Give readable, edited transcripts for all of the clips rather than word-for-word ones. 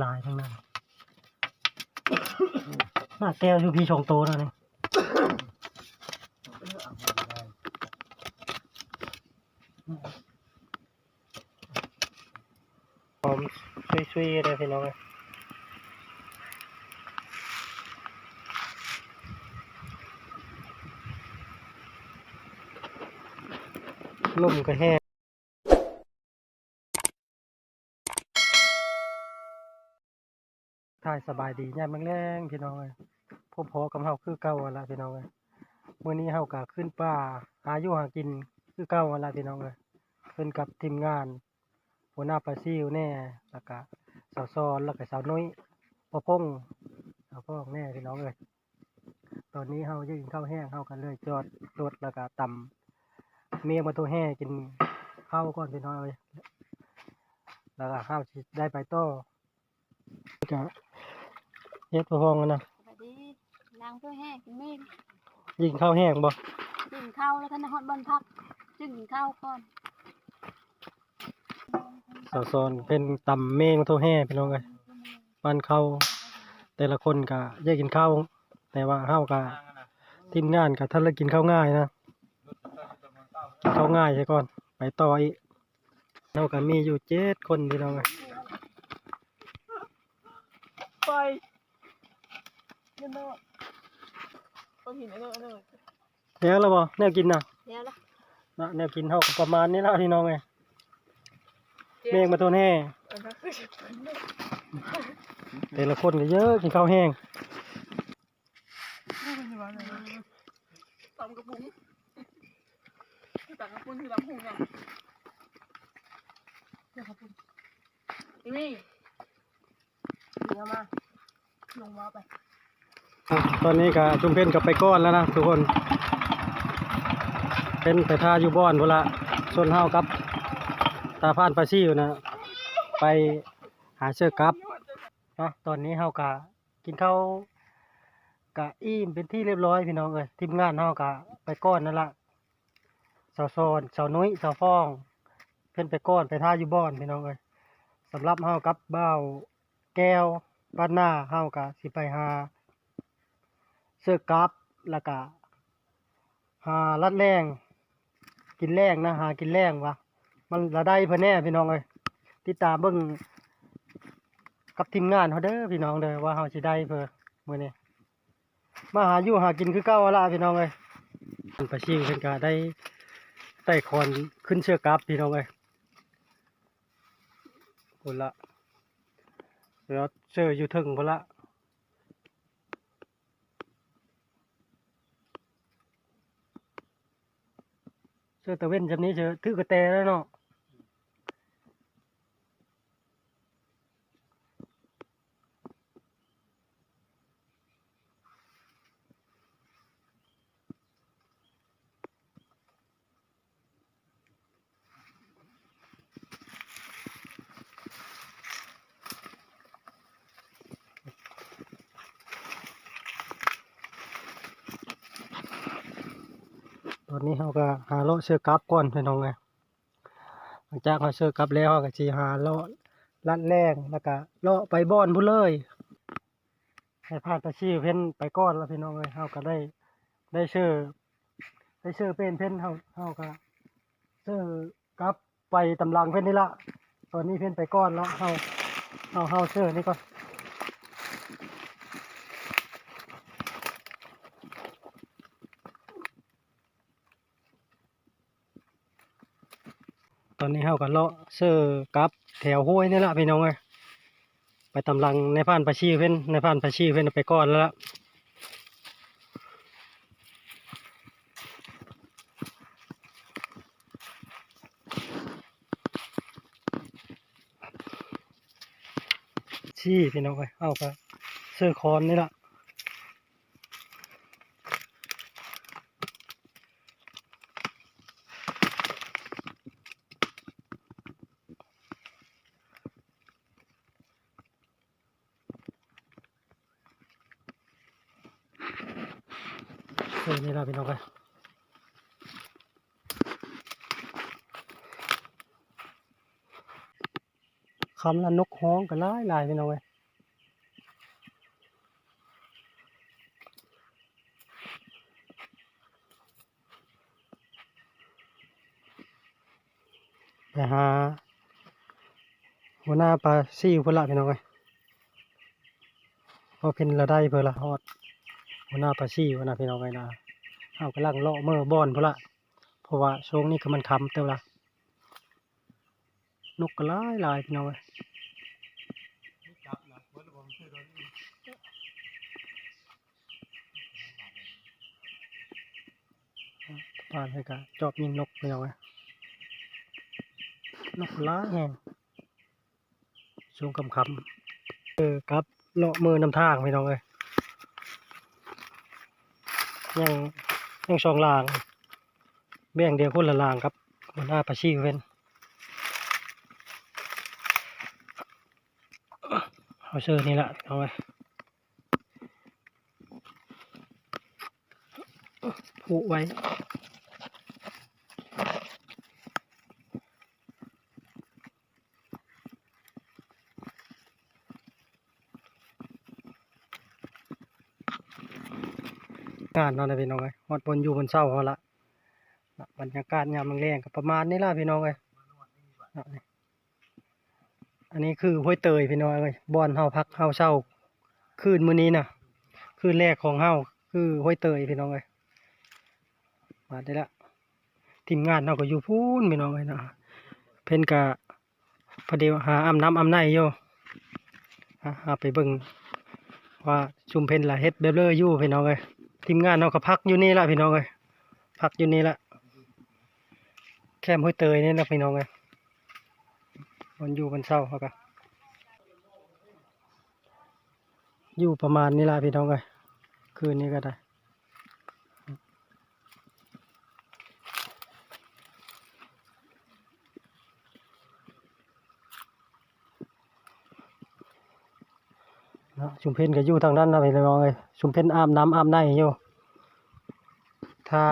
ลายทั้งนั้นหน้าแก้วอยู่พี่ชงโตแล้วนี่หอมซุยๆเลยพี่น้องลมก็แห้งถ่ายสบายดียามแลงๆพี่น้องเลยพอๆกับเฮาคือเก่าหั่นล่ะพี่น้องเลยมื้อนี้เฮาก็ขึ้นป่าหาอยู่หากินคือเก่าหั่นล่ะพี่น้องเลยขึ้นกับทีมงานหัวหน้าปลาซิวแน่แล้วก็สาวซ้อนแล้วก็สาวน้อยพ่อพงสาวพ่องแน่พี่น้องเลยตอนนี้เฮาจะกินข้าวแห้งเฮากันเลยจอดรถแล้วก็ตำเมียมาตัวแห้กินข้าวก่อนพี่น้องเลยแล้วก็ข้าวสิได้ไปต่อก็เฮ็ดพ่อพงกันนะ สวัสดีล้างตัวแห้งกินมีด ยิงข้าวแห้งบ่ กินข้าวแล้วท่านฮอดบนพักจึงกินข้าวก่อน สาวซอนเป็นตำเมงโทแห่พี่น้องเลยบ้านเขาแต่ละคนก็แยกกินข้าวแต่ว่าเฮาก็ทีมงานก็ท่านละกินข้าวง่ายนะกินข้าวง่ายใช่ก่อนไปต่ออีกเราก็มีอยู่7 คนพี่น้องเลย ไปเงินเนาะก็กินเนาะ แล้วเราบ่แนวกินนะ เดี๋ยวละ นะแนวกินเฮาก็ประมาณนี้แล้วพี่น้องเลยเมงมาโทแห่แต่ละคนก็เยอะกินข้าวแห้ง ตำกระปุ้งตำกระปุ้งคือตำพุงอ่ะนี่เดี๋ยวมาลงมาไป ตอนนี้ก็จุมเพ่นกับไปก้อนแล้วนะทุกคนเป็นไปท่าอยู่บ้อนพุ่นละส่วนเฮากับตาพานปลาซี่อยู่นะไปหาเชือกกับนะตอนนี้เฮากะกินข้าวกะอิ่มเป็นที่เรียบร้อยพี่น้องเอ้ยทีมงานเฮากะไปก้อนนั่นละสาวซอนสาวนุ้ยสาวฟองเพิ่นไปก้อนไปท่าอยู่บ้อนพี่น้องเอ้ยสำหรับเฮากับบ่าวแก้วบ้านหน้าเฮากะสิไปหาเชือกกับแล้วก็หาลัดแรงกินแรงนะหากินแรงวะมันละได้เพิ่นแน่พี่น้องเอ้ยติดตามเบิ่งกับทีมงานเฮาเด้อพี่น้องเด้อว่าเฮาสิได้เพิ่นมื้อนี้มาหาอยู่หากินคือเก่าล่ะพี่น้องเอ้ยปลาชิงเพิ่นก็ได้ไต่คอนขึ้นเชือกกับพี่น้องเอ้ยพุ่นละแล้วเชืออยู่ถึงพุ่นละเชือตะเว้นจำนี้เชือถือกระแตแล้วเนาะตอนนี้เราก็หาเลาะเชือกกับก่อนพี่น้องไงหลังจากเราเชือกกับแล้วเราก็สิหาเลาะลัดแรงแล้วก็เลาะไปบ่อนพุ่นเลยให้ผ่านตะชี้เพิ่นไปก่อนแล้วพี่น้องเอ้ยเราก็ได้เชือกเป็นเพิ่นเราก็เชือกกับไปตำลังเพิ่นนี่ละตอนนี้เพิ่นไปก่อนแล้วเฮาเชือกนี่ก่อนตอนนี้เฮาก็เลาะเชือกกับแถวห้วยนี่ละพี่น้องเอ้ยไปตำลังในผ่านปลาชีเพิ่นในผ่านปลาชีเพิ่นไปก่อนแล้วล่ะชี้พี่น้องเอ้ยเอาก็เชือกคอนนี่ละนี่ละพี่น้องเอ้ยคำละนกฮ้องก็หลายพี่น้องเอ้ย ไปหาหัวหน้าปลาซิ่วพุ่นละพี่น้องเอ้ยพอเพิ่นละได้เพิ่นละฮอดหัวหน้าปลาซิ่วนะพี่น้องเอ้ยนะเฮากำลังเลาะเมื่อบ่อนพุ่นละเพราะว่าช่วงนี้คือมันค่ำเต็มละนกก็หลายพี่น้องเอ้ยบ้านให้ก็จอบยิงนกพี่น้องเอ้ยนกก็หลายแฮงช่วงค่ำๆครับเลาะมือนำทางพี่น้องเอ้ยยังยังสองลางแบ่งเดียวคนละลางครับหัวหน้าปลาซิ่วเพิ่นเอาเสื้อนี่ละเอาไว้ผูกไว้งานนอนนะพี่น้องเอ้ยฮอดบนอยู่บนเศร้าเขาละบรรยากาศยามแรงๆก็ประมาณนี้ล่ะพี่น้องเอ้ยอันนี้คือห้วยเตยพี่น้องเอ้ยบ่อนเฮาพักเฮาเช่าคืนมื้อนี้น่ะคืนแรกของเฮาคือห้วยเตยพี่น้องเอ้ยมาได้ละทีมงานเฮาก็อยู่พูนพี่น้องเอ้ยนะเพิ่นก็พอดีหาอาบน้ำอาบในอยู่หาไปเบิ่งว่าชุมเพิ่นล่ะเฮ็ดแบบเลออยู่พี่น้องเอ้ยทีมงานเฮาก็พักอยู่นี่ล่ะพี่น้องเอ้ยพักอยู่นี่ละแคมป์ห้วยเตยนี่นะพี่น้องเอ้ยมันอยู่บนเสาเขาก็อยู่ประมาณนี้ละพี่น้องเอ้ยคืนนี้ก็ได้นะชุมเพนก็อยู่ทางด้านนะพี่น้องเอ้ยชุมเพนอาบน้ำอาบในอยู่ถ้า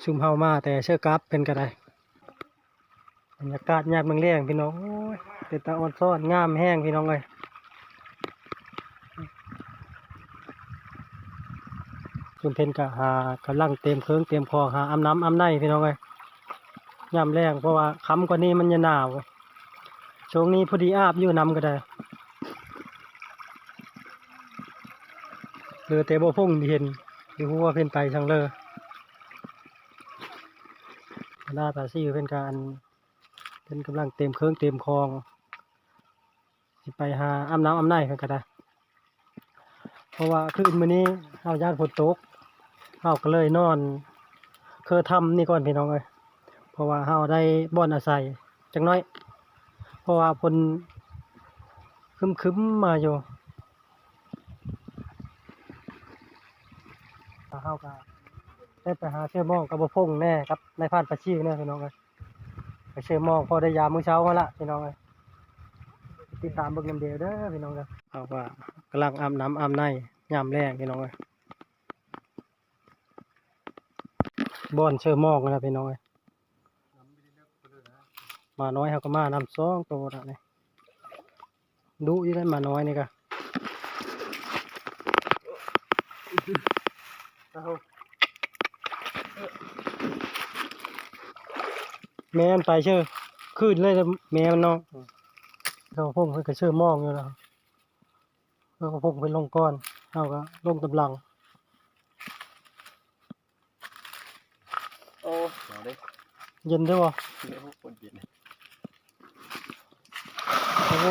ชุมเฮามาแต่เชื่อกราฟเป็นก็ได้บรรยากาศยามเมืองแรงพี่น้องโอ้ยเป็นตาอ่อนซ้อนงามแห้งพี่น้องเอ้ยชุมเพนก็หากำลังเต็มเครื่องเต็มคอหาอาบน้ำอาบในพี่น้องเอ้ยยามแรงเพราะว่าค่ำกว่านี้มันจะหนาวช่วงนี้พอดีอาบอยู่น้ำก็ได้เรือเตบ่พุ่งที่เห็นหรือว่าเพิ่นไปทางเลอหน้าตาซี่เป็นการเป็นกำลังเต็มเครื่องเต็มคลองสิไปหาอาบน้ำอาบในเพิ่นก็ได้เพราะว่าคืนมื้อนี้เฮาย่านฝนตกเฮาก็เลยนอนคือทำนี่ก่อนพี่น้องเอ้ยเพราะว่าเฮาได้บ่อนอาศัยจักหน้อยเพราะว่าฝนครึ้มๆมาอยู่เฮาก็ได้ไปหาเชื่อหม้องกับบ่พงแน่ครับในพานปลาชิวแน่พี่น้องเอ้ยไปเชื่อหม้องพอได้ยามมื้อเช้ามาละพี่น้องเอ้ยติดตามเบิ่งนำเดียวเด้อพี่น้องเด้อเอาว่ากำลังอาบน้ำอาบในยามแลงพี่น้องเอ้ยบ่อนเชื่อหม้องนะพี่น้องเอ้ยมาน้อยเฮาก็มานำ2ตัวละนี่ดุอยู่ได้มาน้อยนี่ก็แม่นไปเชื่อคืนเลยแม่มันน้องเขาพงเพิ่นก็เชื่อหม้องอยู่แล้วเขาพงเป็นลงก้อนเฮาก็ลงตำลัง โอ้เอาดิ เย็นด้วยบ่ เดี๋ยวคนเย็น โอ้โห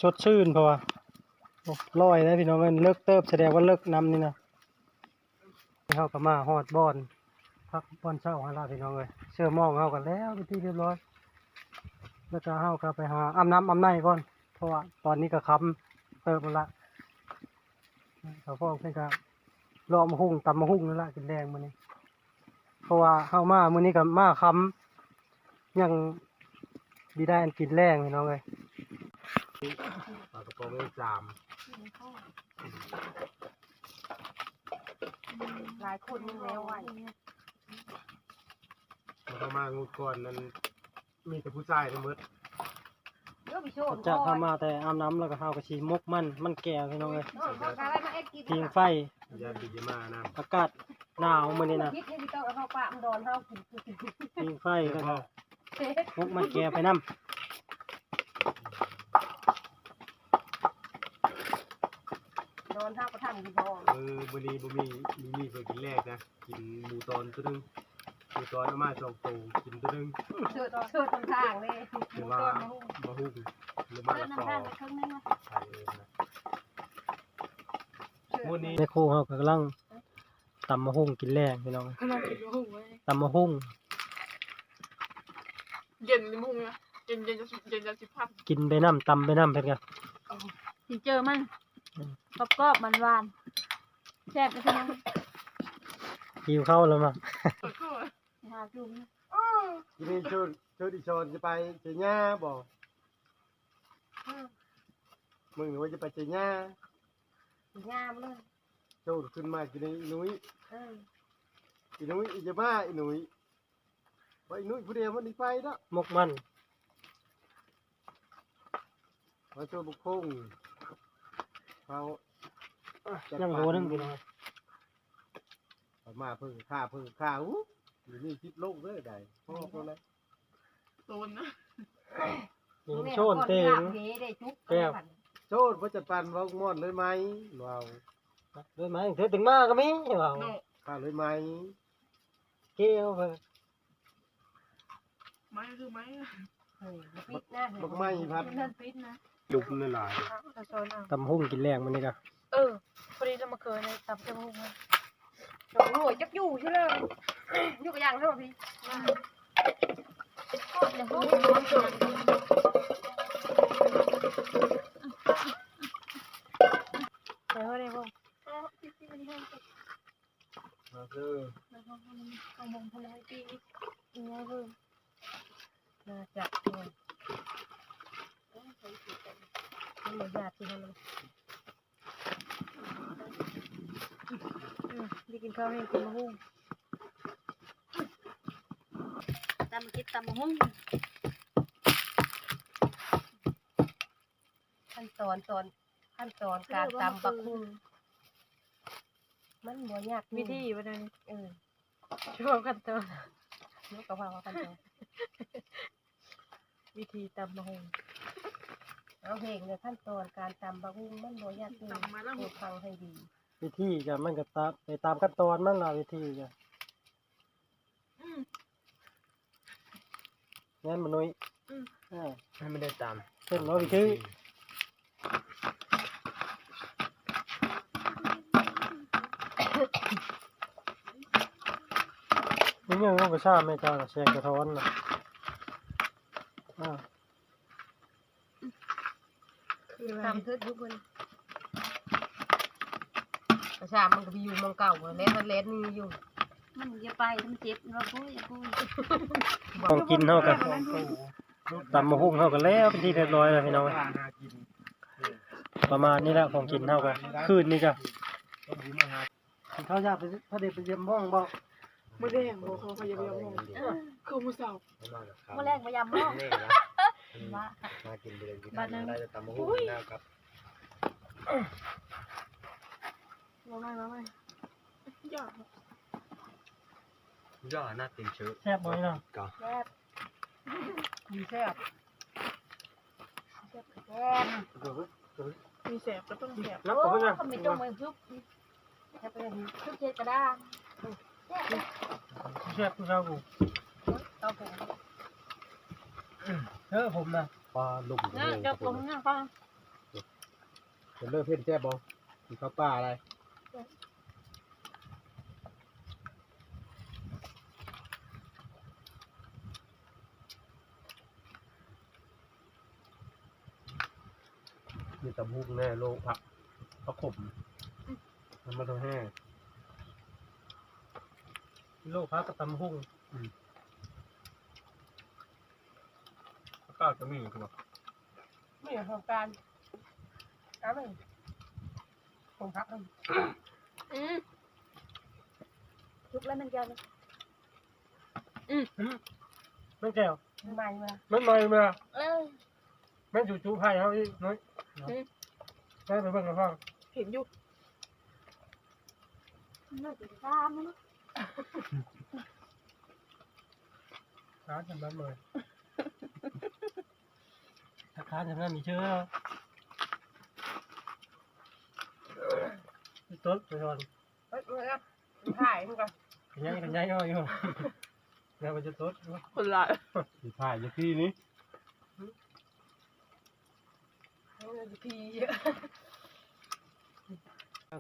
สดชื่นเพราะว่าโอ้ลอยนะพี่น้องเอ้ยเลิกเติบแสดงว่าเลิกนำนี่นะเฮาก็มาฮอดบ่อนพักบ่อนเช้าหาลาพี่น้องเอ้ยเชื่อหมองเฮากันแล้วเป็นที่เรียบร้อยแล้วก็เฮาก็ไปหาอาบน้ำอาบในก่อนเพราะว่าตอนนี้ก็ค่ำเติบแล้วละเขาพ่อเพิ่นก็รอมาหุ้งตำมาหุ้งนั่นละกินแดงมื้อนี้เพราะว่าเฮามามื้อนี้ก็มาค่ำยังดีได้อันกินแรงพี่น้องเอ้ย ปลากระป๋องไม่จาม หลายคนยังแล้วไว้ มันก็มางูก่อนนั้นมีแต่ผู้ชายทั้งหมด จากเข้ามาแต่อาบน้ำแล้วก็เฮาก็สิมกมันแก่พี่น้องเอ้ยพิงไฟ ยาติดมานะ อากาศหนาวมื้อนี้นะ คิดให้พี่ต้องเอาปะมันโดนเฮากิน พิงไฟแล้วก็มกมันแก่ไปนำ โดนเฮาก็ทำอยู่บ่ บุรีบุมีเคยกินแรกนะกินหมูตอนตัวนึงหมูตอนเอามา2ตัวกินตัวนึง เชิดตรงทางเลย หรือว่าบะฮุ่งหรือมา เชิด ละกอ น้ำทางไปครึ่งนึง ใส่เองนะมื้อนี้ ในครูเฮาก็กำลังตำมะฮุ่งกินแรงพี่น้อง ขนาดกินหุ่งไว้ ตำมะฮุ่ง เย็นในหุ่งนะเย็นจะสิพัก กินไปน้ำตำไปน้ำเพิ่นก็ สิเจอมันกรอบๆมันหวานแซ่บไปทั้งนั้น หิวข้าวแล้วมั้ง ก็ หาจุ่ม ทีนี้ชุดอีชนจะไปเจียญ่าบ่มึงว่าจะไปเจียญ่าง ามเลย โจดขึ้นมากินอีนุ้ย Ừ. อีนุ้ยอีจะบ้าอีนุ้ยว่าอีนุ้ยผู้เดียวมันดีไปเนาะ มกมัน มาช่วยบุกคงเขา ยังโหนึงพี่น้อง เอามาเพิ่งข้าอู้อยู่นี่คิดโลกเลยได้พ่อคนละ โซนนะ มีโชนเตง แก้ว โจดว่าจะปั่นว่ามอดเลยไหมว้าว ด้วยไหมเธอถึงมาก็มีว้าว โน ข้าเลยไหม เกี่ยวเพิ่น ไม้คือไม้ บักไม้พัด นั่นปิดนะ ดุมนั่นหลาย โซนอ่ะ ตำหุ่งกินแรงมันนี่ก็ พอดีจะมาเกิดในตับจมูกนะ หน่วยจักอยู่ใช่ไหมอยู่กับยังใช่ป่ะพี่เดี๋ยวพวก เดี๋ยวได้พวก มาคือ เอามงพลายปี ยังไงเพิ่ม น่าจะด้วยมันบ่ยากที่ทำมัน ได้กินข้าวให้กินมะฮุ่ง ตำกินตำหุ้งขั้นตอนการตำบักหุ้งมันบ่ยาก วิธีวันนี้ Ừ. ชอบกันตัว นกกระว่าขั้นตอน วิธีตำมะฮุ่ง เอาเพลงในขั้นตอนการตำบักหุ้งมันบ่ยากเลยโปรดฟังให้ดี วิธีก็มันก็ตามขั้นตอนมันล่ะวิธีก็งั้นมันน้อยอ่า ให้ไม่ได้ตาม เช่นว่าวิธีนี่ยังต้องไปชาไม่กล้าแชงกระท้อนน่ะอ่า คืออะไร ตำเทิดทุกคนประชามันก็ไปอยู่เมืองเก่าแล้วมันเล็ดนี่อยู่มันอย่าไปมันเจ็บเราพูดอย่าพูด ของกินเท่ากันตำมะฮุ่งเท่ากันแล้วเป็นที่เรียบร้อยแล้วพี่น้องประมาณนี้แหละของกินเท่ากันคืนนี้จ้ะเขาอยากไปพระเดชไปเยี่ยมห้องบ่ ไม่ได้อย่างบอกเขาพยายามมองคือมือสาว เมื่อแรกพยายามมองว่า มากินไปเลยได้จะตำมะฮุ่งนะครับ มาไม่ยาก ย่อหน้าติ่งชื้อ แซ่บบ่พี่น้อง ก็ แซ่บมีแซ่บแซ่บ มีแสบก็ต้องแสบ รับกับเพื่อน ก็มีจงมือซุปแซ่บเป็นซุปเช็ดกระด้างแซ่บ แซ่บคือเรากู เอาผม ผมนะ ปลาลุ่ม เนี่ยจะผมเนี่ยฟัง จะเลิกเพ่นแซ่บบ่มีข้าวปลาอะไรมีตำฮุกแน่โลผักขมมันต้องแห้ง โลกพักกับตำหุ่ง ก็จะมีอยู่ครับ ไม่เหมือนของการการไม่ผมพักซุปแล้วมันจะ มันแก้ว ใหม่มา มันใหม่มา เออ แม่นจู่ๆไผ่เขาอีกน้อยได้ไปเบิ่งกับพ่อ เห็นอยู่ น่าจะตามมั้ง ร้านทำน้ำเลยร้านทำน้ำมีเชื้อต้นไปก่อน เฮ้ยมาแล้วถ่ายทุกคน กันยังก็อยู่แล้วมันจะต้น คนละ สิถ่ายอยู่ที่นี้ ทีเยอะ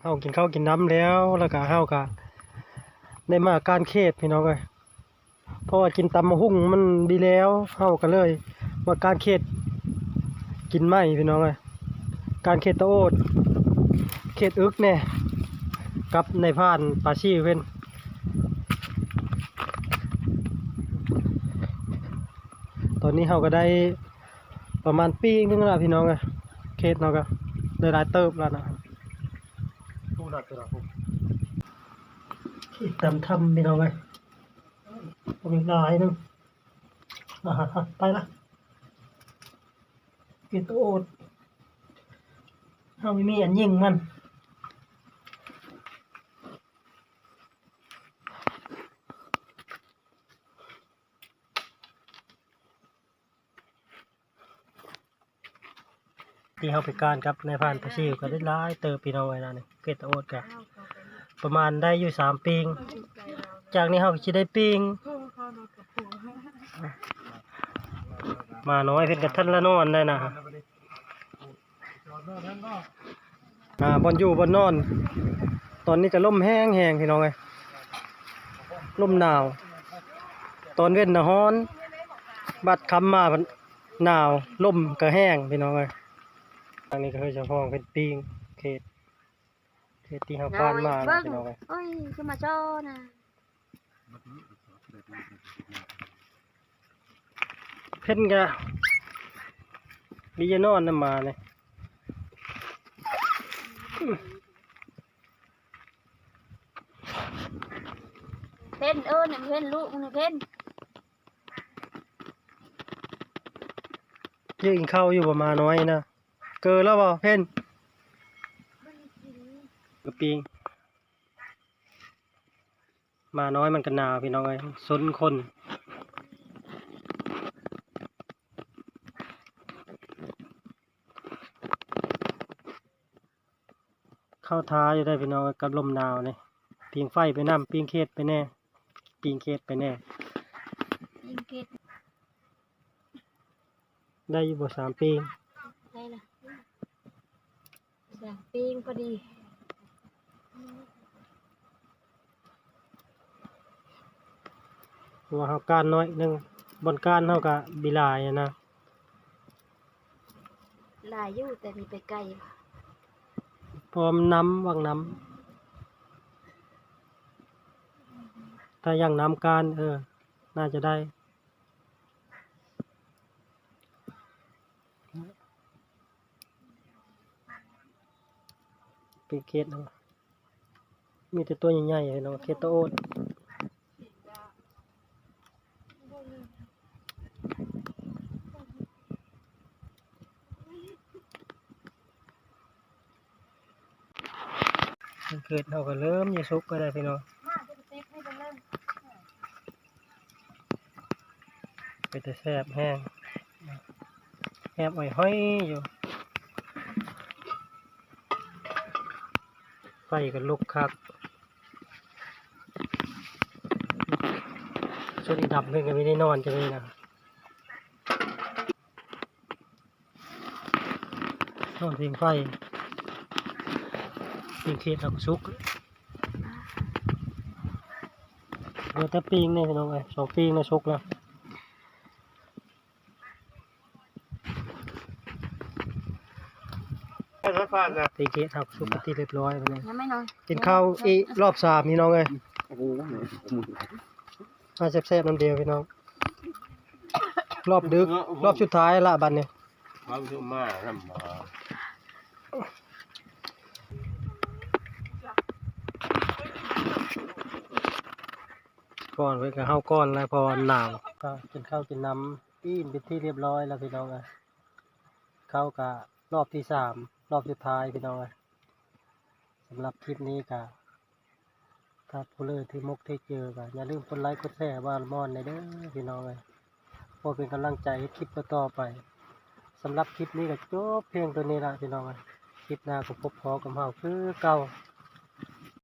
เฮากินข้าวกินน้ำแล้วก็เฮาก็ได้มาการเขตพี่น้องเอ้ยเพราะว่ากินตำมะฮุ่งมันดีแล้วเฮาก็เลยมาการเขตกินไหมพี่น้องเอ้ยการเขตตะโอดเขตอึกแน่กับในพานปาชีเพิ่นตอนนี้เฮาก็ได้ประมาณปีนึงแล้วพี่น้องเอ้ยเขตเนาะก็ได้หลายเติบแล้วนะผู้นักตัวผมตามทำพี่น้องเอ้ยผมมีหลายนึงไปละเขตตะโอดเฮาไม่มีอันยิงมันที่เฮาไปการกับในพานปะชิวก็ได้หลายเติบพี่น้องไว้นะนี่เกตโอดก็ประมาณได้อยู่3ปีงจากนี้เฮาก็สิได้ปีงมาน้อยเพิ่นก็ทันละนอนได้นะบ่อนอยู่บ่อนนอน ตอนนี้ก็ลมแห้งพี่น้องเอ้ยลมหนาว ตอนเว้นน่ะร้อนบัดค่ำมาหนาวลมก็แห้งพี่น้องเอ้ยทางนี้ก็คือเฉพาะเป็นปิงเขตที่เฮาผ่านมานะพี่น้องเอ้ย โอ้ยขึ้นมาโจ้นะ เพิ่นก็มีจะนอนนำมาเลย เพ่นเนี่ยเพ่นลูกเนี่ยเพ่น ยืนเข้าอยู่ประมาณน้อยนะเกินแล้วบ่เพิ่นกระปิงมาน้อยมันก็หนาวพี่น้องเอ้ยสนคนเข้าท้าอยู่ได้พี่น้องกับลมหนาวนี่ปิงไฟไปน้ำปิงเขตไปแน่ปิงเขตไปแน่ ยิงเกต ได้อยู่บ่3ปี ได้ละ3 ปีพอดี เพราะว่าเฮาการน้อยหนึงบนการเฮาก็บิลายอะนะ หลายอยู่แต่มีไปไกล พร้อมน้ำวางน้ำถ้าอย่างน้ำการน่าจะได้เป็นเกตเนาะมีแต่ตัวใหญ่ๆเนาะเกตโตโอ๊ตเกิดเราก็เริ่มจะสุกก็ได้พี่น้องไปแต่แซ่บแห้งแอบอ่อยห้อยอยู่ไฟก็ลุกคักส่วนอีดับเพิ่งก็ไม่ได้นอนจะเลยนะนอนพิงไฟปิงเขตเราก็สุกเดี๋ยวแต่ปิงเนี่ยพี่น้อง2 ปิงนะสุกแล้วปิงเขตเราสุกเป็นที่เรียบร้อยไปเลย ยังไม่นอน กินข้าวอีกรอบ3พี่น้องเอ้ยมาแซ่บๆน้ำเดียวพี่น้องรอบดึกรอบสุดท้ายละบัดนี้ เอาขึ้นมาทำมา ก่อนไว้กับข้าวก้อนแล้วพอหนาวก็กินข้าวกินน้ำอิ่มเป็นที่เรียบร้อยแล้วพี่น้อง เขากะรอบที่3รอบสุดท้ายพี่น้องเอ้ยสำหรับคลิปนี้กะถ้าผู้เลยที่มกที่เจอกะอย่าลืมกดไลค์กดแชร์บ้านม่อนในเด้อพี่น้องเอ้ยเพื่อเป็นกำลังใจให้คลิปต่อๆไปสำหรับคลิปนี้ก็จบเพียงตัวนี้ละพี่น้องเอ้ยคลิปหน้าก็พบพอกับเฮาคือเก่า